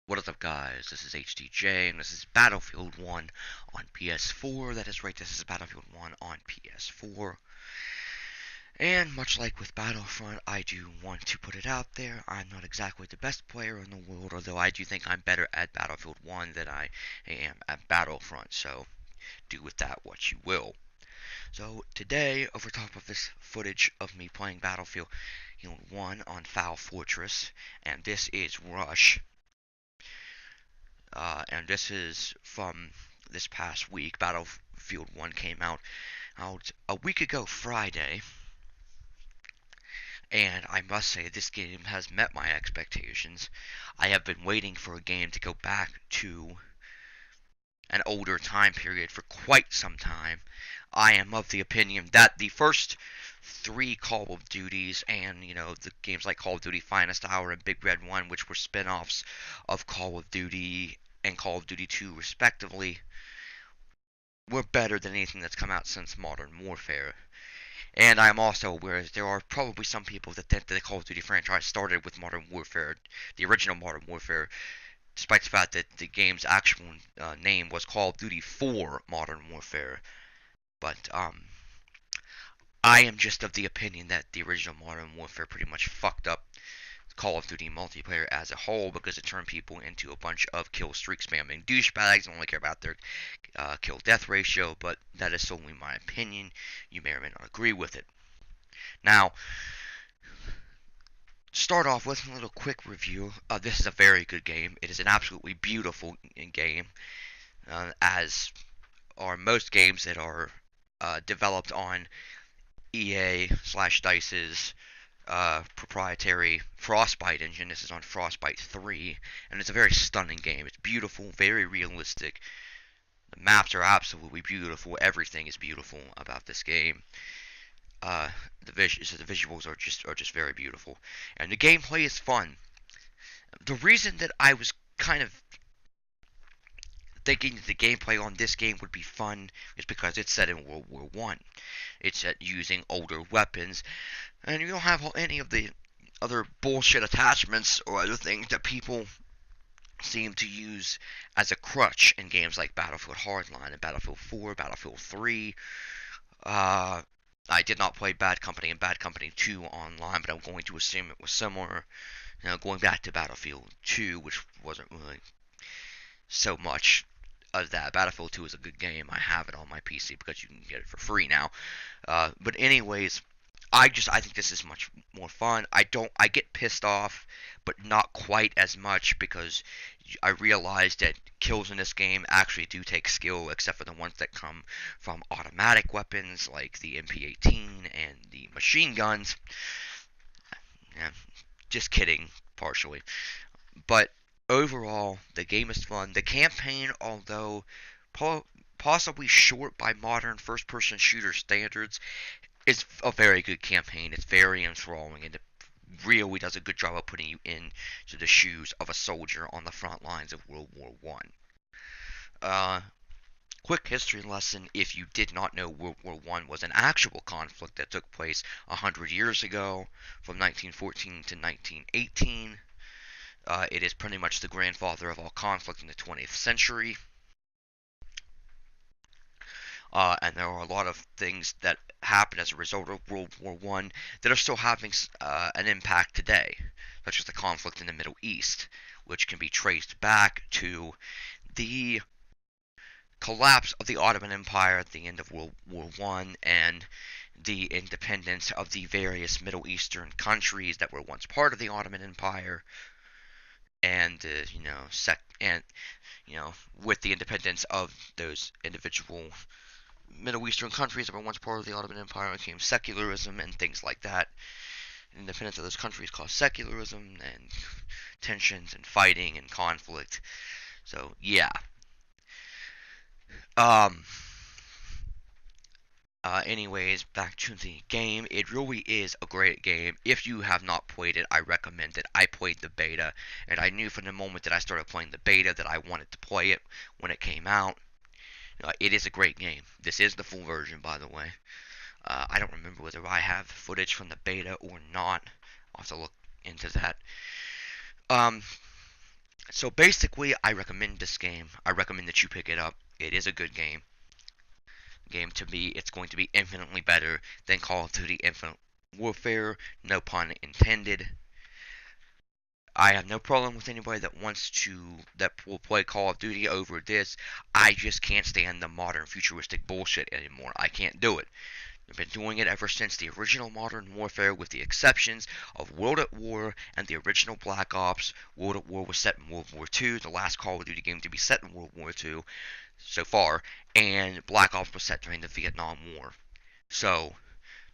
What is up, guys? This is HDJ, and this is Battlefield 1 on PS4. That is right, this is Battlefield 1 on PS4. And much like with Battlefront, I do want to put it out there. I'm not exactly the best player in the world, although I do think I'm better at Battlefield 1 than I am at Battlefront, so do with that what you will. So today, over top of this footage of me playing Battlefield 1 on Foul Fortress, and this is Rush. And this is from this past week. Battlefield 1 came out a week ago Friday, and I must say this game has met my expectations. I have been waiting for a game to go back to an older time period for quite some time. I am of the opinion that the first three Call of Duties and, the games like Call of Duty Finest Hour and Big Red 1, which were spin-offs of Call of Duty and Call of Duty 2 respectively, were better than anything that's come out since Modern Warfare. And I'm also aware that there are probably some people that think that the Call of Duty franchise started with Modern Warfare, the original Modern Warfare, despite the fact that the game's actual name was Call of Duty 4 Modern Warfare. But I am just of the opinion that the original Modern Warfare pretty much fucked up Call of Duty multiplayer as a whole because it turned people into a bunch of kill streak spamming douchebags and only care about their kill death ratio, but that is solely my opinion. You may or may not agree with it. Now, to start off with a little quick review. This is a very good game. It is an absolutely beautiful game, as are most games that are developed on EA/DICE's proprietary Frostbite engine. This is on Frostbite 3, and it's a very stunning game. It's beautiful, very realistic. The maps are absolutely beautiful. Everything is beautiful about this game. The visuals are just very beautiful, and the gameplay is fun. The reason that I was kind of thinking that the gameplay on this game would be fun is because it's set in World War One. It's set using older weapons, and you don't have any of the other bullshit attachments or other things that people seem to use as a crutch in games like Battlefield Hardline and Battlefield 4, Battlefield 3. I did not play Bad Company and Bad Company 2 online, but I'm going to assume it was similar. Going back to Battlefield 2, which wasn't really so much of that. Battlefield 2 is a good game. I have it on my PC because you can get it for free now. But anyways, I think this is much more fun. I get pissed off, but not quite as much because I realized that kills in this game actually do take skill, except for the ones that come from automatic weapons like the MP18 and the machine guns. Yeah, just kidding, partially. But overall, the game is fun. The campaign, although possibly short by modern first-person shooter standards, is a very good campaign. It's very enthralling, and it really does a good job of putting you into the shoes of a soldier on the front lines of World War One. Quick history lesson: if you did not know, World War One was an actual conflict that took place 100 years ago, from 1914 to 1918. It is pretty much the grandfather of all conflict in the 20th century. And there are a lot of things that happened as a result of World War One that are still having an impact today, such as the conflict in the Middle East, which can be traced back to the collapse of the Ottoman Empire at the end of World War One and the independence of the various Middle Eastern countries that were once part of the Ottoman Empire, and with the independence of those individual Middle Eastern countries that were once part of the Ottoman Empire, came secularism and things like that. Independence of those countries caused secularism and tensions and fighting and conflict. So yeah. Anyways, back to the game. It really is a great game. If you have not played it, I recommend it. I played the beta, and I knew from the moment that I started playing the beta that I wanted to play it when it came out. It is a great game. This is the full version, by the way. I don't remember whether I have footage from the beta or not. I'll have to look into that. So basically, I recommend this game. I recommend that you pick it up. It is a good game. To me, it's going to be infinitely better than Call of Duty Infinite Warfare. No pun intended. I have no problem with anybody that will play Call of Duty over this. I just can't stand the modern futuristic bullshit anymore. I can't do it. I've been doing it ever since the original Modern Warfare, with the exceptions of World at War and the original Black Ops. World at War was set in World War II, the last Call of Duty game to be set in World War II so far, and Black Ops was set during the Vietnam War. So,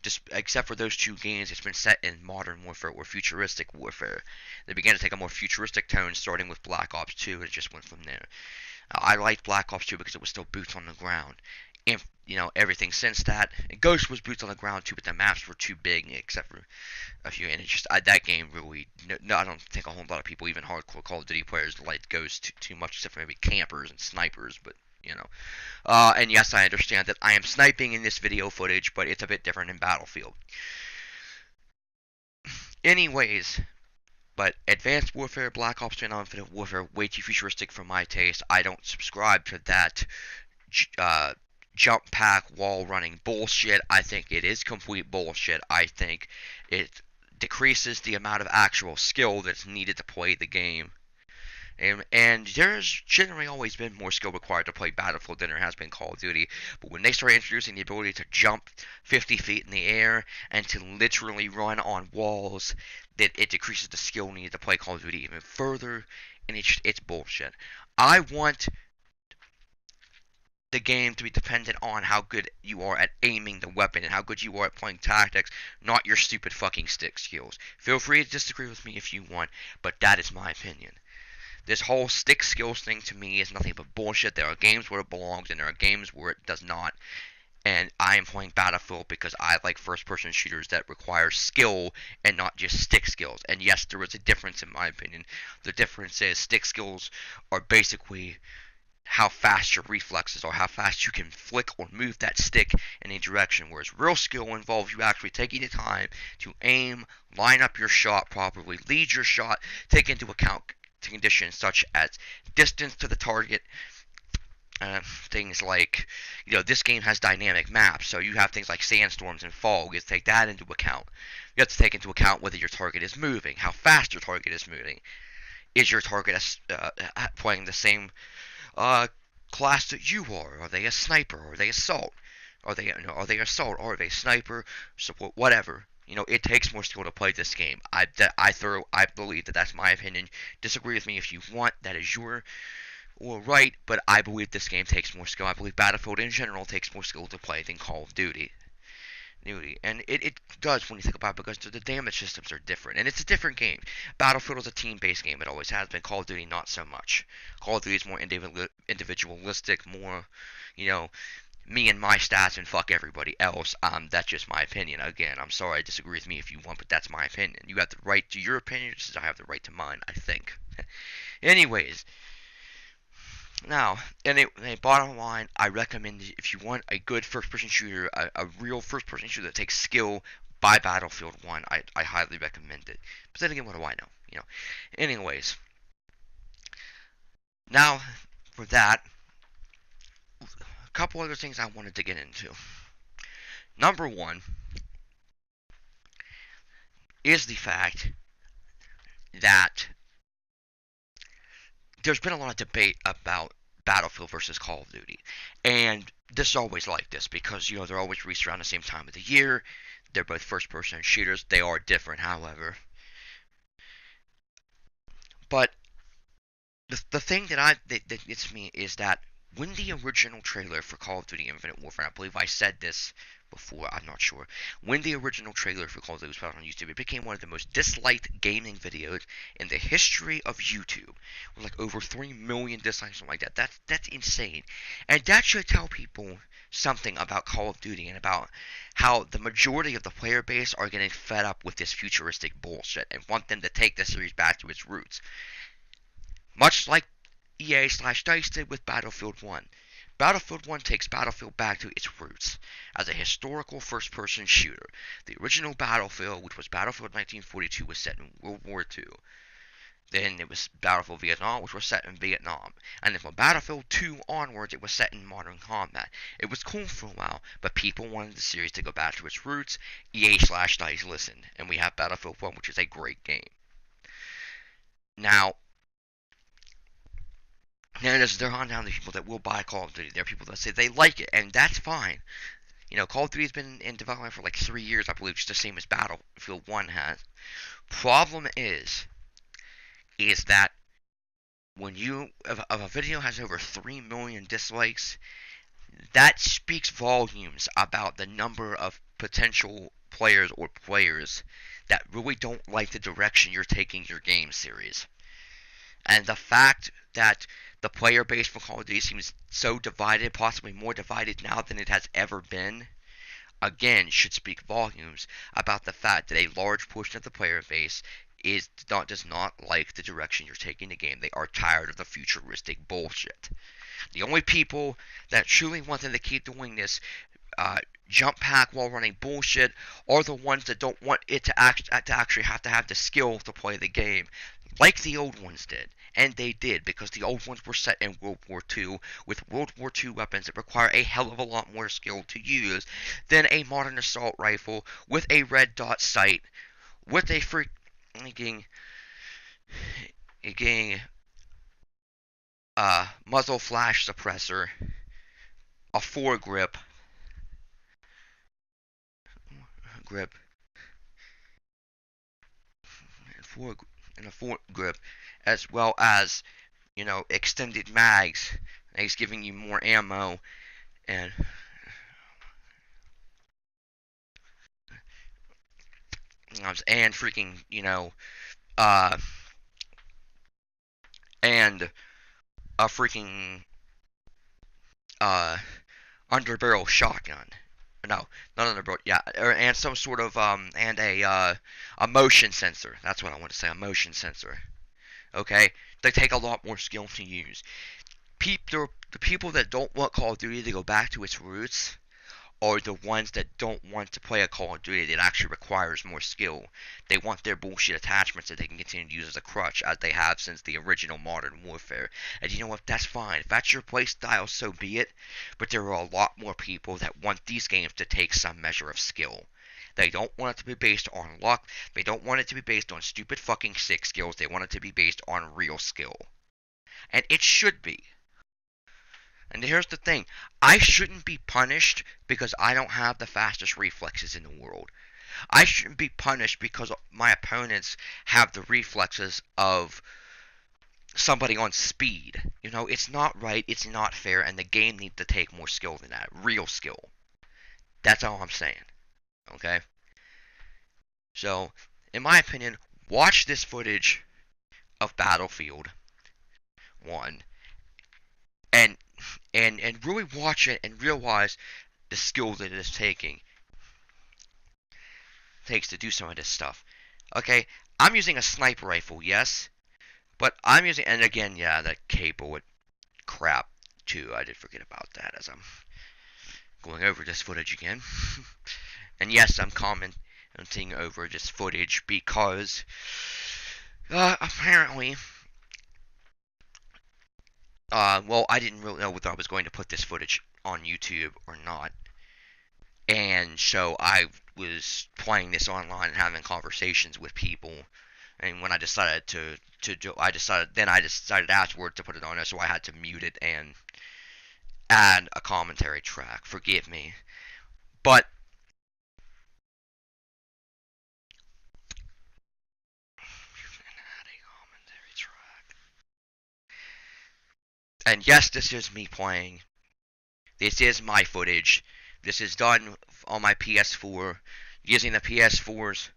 just except for those two games, it's been set in Modern Warfare or futuristic warfare. They began to take a more futuristic tone, starting with Black Ops 2, and it just went from there. I liked Black Ops 2 because it was still boots on the ground. And, everything since that. And Ghost was boots on the ground too, but the maps were too big, except for a few. And that game really, no, I don't think a whole lot of people, even hardcore Call of Duty players, liked Ghost too much, except for maybe campers and snipers, but. And yes, I understand that I am sniping in this video footage, but it's a bit different in Battlefield. Anyways, but Advanced Warfare, Black Ops 2, and Infinite Warfare, way too futuristic for my taste. I don't subscribe to that jump pack wall running bullshit. I think it is complete bullshit. I think it decreases the amount of actual skill that's needed to play the game. And there's generally always been more skill required to play Battlefield than there has been Call of Duty. But when they start introducing the ability to jump 50 feet in the air and to literally run on walls, it decreases the skill needed to play Call of Duty even further. And it's bullshit. I want the game to be dependent on how good you are at aiming the weapon and how good you are at playing tactics, not your stupid fucking stick skills. Feel free to disagree with me if you want, but that is my opinion. This whole stick skills thing to me is nothing but bullshit. There are games where it belongs and there are games where it does not. And I am playing Battlefield because I like first-person shooters that require skill and not just stick skills. And yes, there is a difference in my opinion. The difference is stick skills are basically how fast your reflexes are, how fast you can flick or move that stick in a direction, whereas real skill involves you actually taking the time to aim, line up your shot properly, lead your shot, take into account conditions such as distance to the target, things like, this game has dynamic maps, so you have things like sandstorms and fog. You have to take that into account. You have to take into account whether your target is moving, how fast your target is moving. Is your target playing the same class that you are? Are they a sniper? Are they assault? Are they assault? Are they sniper? Support, whatever. It takes more skill to play this game. I believe that that's my opinion. Disagree with me if you want. That is your right, but I believe this game takes more skill. I believe Battlefield in general takes more skill to play than Call of Duty. And it does when you think about it, because the damage systems are different. And it's a different game. Battlefield is a team-based game. It always has been. Call of Duty, not so much. Call of Duty is more individualistic, more, me and my stats and fuck everybody else. That's just my opinion. Again, I'm sorry, disagree with me if you want, but that's my opinion. You have the right to your opinion, just as I have the right to mine, I think. Anyways, now, bottom line, I recommend, if you want a good first-person shooter, a real first-person shooter that takes skill, buy Battlefield 1. I highly recommend it. But then again, what do I know? Anyways, now, for that, a couple other things I wanted to get into. Number one is the fact that there's been a lot of debate about Battlefield versus Call of Duty. And this is always like this because, they're always released around the same time of the year. They're both first-person shooters. They are different, however. But the thing that gets me is that when the original trailer for Call of Duty Infinite Warfare, I believe I said this before, I'm not sure. When the original trailer for Call of Duty was put out on YouTube, it became one of the most disliked gaming videos in the history of YouTube. With like over 3 million dislikes, something like that. That's insane. And that should tell people something about Call of Duty and about how the majority of the player base are getting fed up with this futuristic bullshit and want them to take the series back to its roots. Much like EA/DICE did with Battlefield 1. Battlefield 1 takes Battlefield back to its roots as a historical first-person shooter. The original Battlefield, which was Battlefield 1942, was set in World War II. Then it was Battlefield Vietnam, which was set in Vietnam. And then from Battlefield 2 onwards, it was set in modern combat. It was cool for a while, but people wanted the series to go back to its roots. EA/DICE listened, and we have Battlefield 1, which is a great game. Now, there are down the people that will buy Call of Duty. There are people that say they like it, and that's fine. Call of Duty's been in development for like 3 years, I believe, just the same as Battlefield 1 has. Problem is that when if a video has over 3 million dislikes, that speaks volumes about the number of potential players or players that really don't like the direction you're taking your game series. And the fact that the player base for Call of Duty seems so divided, possibly more divided now than it has ever been, again, should speak volumes about the fact that a large portion of the player base does not like the direction you're taking the game. They are tired of the futuristic bullshit. The only people that truly want them to keep doing this jump pack while running bullshit are the ones that don't want it to actually have to have the skill to play the game, like the old ones did. And they did, because the old ones were set in World War II with World War II weapons that require a hell of a lot more skill to use than a modern assault rifle with a red dot sight, with a freaking muzzle flash suppressor, a foregrip, and a foregrip, as well as extended mags. And he's giving you more ammo and freaking and a freaking underbarrel shotgun. No, not underbarrel. Yeah, and some sort of and a motion sensor. That's what I want to say. A motion sensor. Okay, they take a lot more skill to use. The people that don't want Call of Duty to go back to its roots are the ones that don't want to play a Call of Duty that actually requires more skill. They want their bullshit attachments that they can continue to use as a crutch, as they have since the original Modern Warfare. And you know what? That's fine. If that's your playstyle, so be it. But there are a lot more people that want these games to take some measure of skill. They don't want it to be based on luck. They don't want it to be based on stupid fucking sick skills. They want it to be based on real skill. And it should be. And here's the thing. I shouldn't be punished because I don't have the fastest reflexes in the world. I shouldn't be punished because my opponents have the reflexes of somebody on speed. It's not right, it's not fair, and the game needs to take more skill than that. Real skill. That's all I'm saying. Okay? So, in my opinion, watch this footage of Battlefield 1 and really watch it and realize the skill that it is takes to do some of this stuff. Okay, I'm using a sniper rifle, yes, but I'm using, and again, yeah, that K-bullet crap too. I did forget about that as I'm going over this footage again. And yes, I'm commenting over this footage because apparently well, I didn't really know whether I was going to put this footage on YouTube or not. And so I was playing this online and having conversations with people. And when I decided I decided afterward to put it on there, so I had to mute it and add a commentary track. Forgive me. But and yes, this is me playing. This is my footage. This is done on my PS4 using the PS4's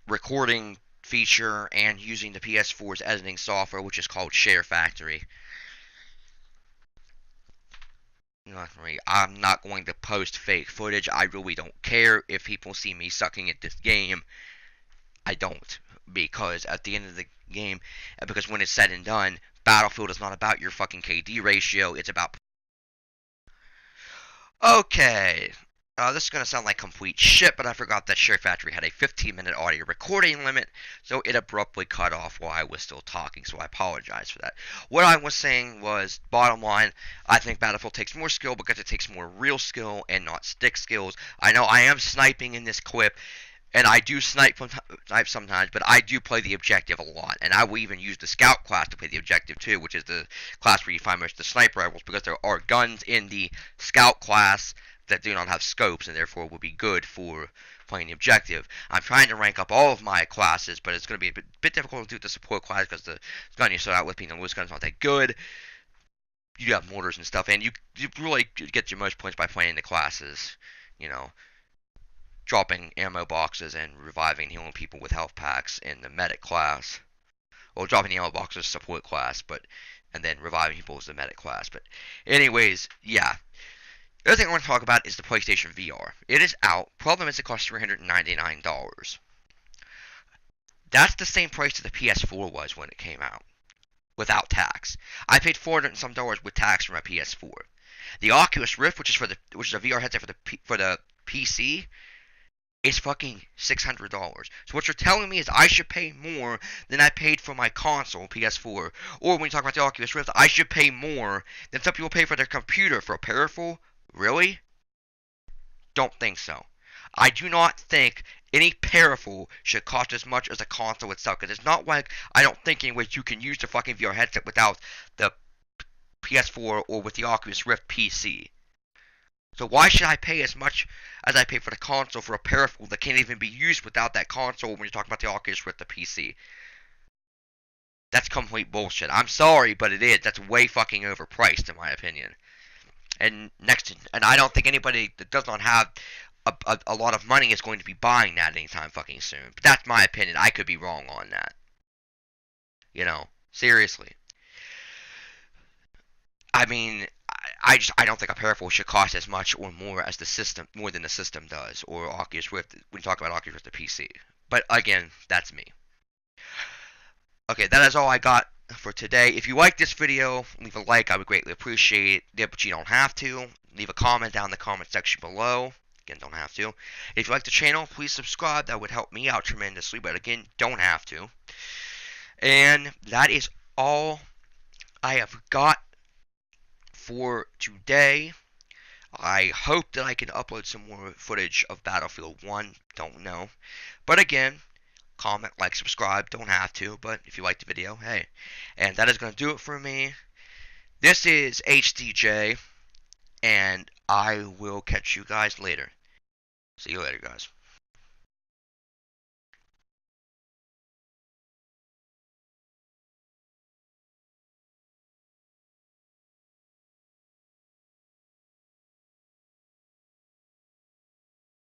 recording feature and using the PS4's editing software, which is called SHAREfactory. I'm not going to post fake footage. I really don't care if people see me sucking at this game. I don't. Because at the end of the game, because when it's said and done, Battlefield is not about your fucking KD ratio. It's about... Okay. This is going to sound like complete shit, but I forgot that SHAREfactory had a 15-minute audio recording limit, so it abruptly cut off while I was still talking, so I apologize for that. What I was saying was, bottom line, I think Battlefield takes more skill because it takes more real skill and not stick skills. I know I am sniping in this clip, and I do snipe sometimes, but I do play the objective a lot, and I will even use the scout class to play the objective too, which is the class where you find most of the sniper rifles, because there are guns in the scout class that do not have scopes, and therefore will be good for playing the objective. I'm trying to rank up all of my classes, but it's going to be a bit difficult to do with the support class because the gun you start out with being a loose gun is not that good. You have mortars and stuff, and you really get your most points by playing the classes, you know, dropping ammo boxes and reviving healing people with health packs in the medic class. Well, dropping the ammo boxes support class, but and then reviving people is the medic class. But anyways, yeah. The other thing I want to talk about is the PlayStation VR. It is out. Problem is it costs $399. That's the same price that the PS4 was when it came out, without tax. I paid $400 and some with tax for my PS4. The Oculus Rift, which is a VR headset for the PC, is fucking $600. So what you're telling me is I should pay more than I paid for my console, PS4. Or when you talk about the Oculus Rift, I should pay more than some people pay for their computer for a peripheral? Really? Don't think so. I do not think any peripheral should cost as much as a console itself. Because it's not like, I don't think in which you can use the fucking VR headset without the PS4 or with the Oculus Rift PC. So why should I pay as much as I pay for the console for a peripheral that can't even be used without that console when you're talking about the Oculus Rift, the PC? That's complete bullshit. I'm sorry, but it is. That's way fucking overpriced in my opinion. And I don't think anybody that does not have a lot of money is going to be buying that anytime fucking soon. But that's my opinion. I could be wrong on that. You know, seriously. I mean, I don't think a peripheral should cost as much or more than the system does, or Oculus Rift when you talk about Oculus Rift the PC. But again, that's me. Okay, that is all I got for today. If you like this video, leave a like. I would greatly appreciate it, but you don't have to. Leave a comment down in the comment section below. Again, don't have to. If you like the channel, please subscribe. That would help me out tremendously, but again, don't have to. And that is all I have got for today. I hope that I can upload some more footage of Battlefield 1. Don't know. But again, comment, like, subscribe. Don't have to, but if you like the video, hey. And that is going to do it for me. This is HDJ, and I will catch you guys later. See you later, guys.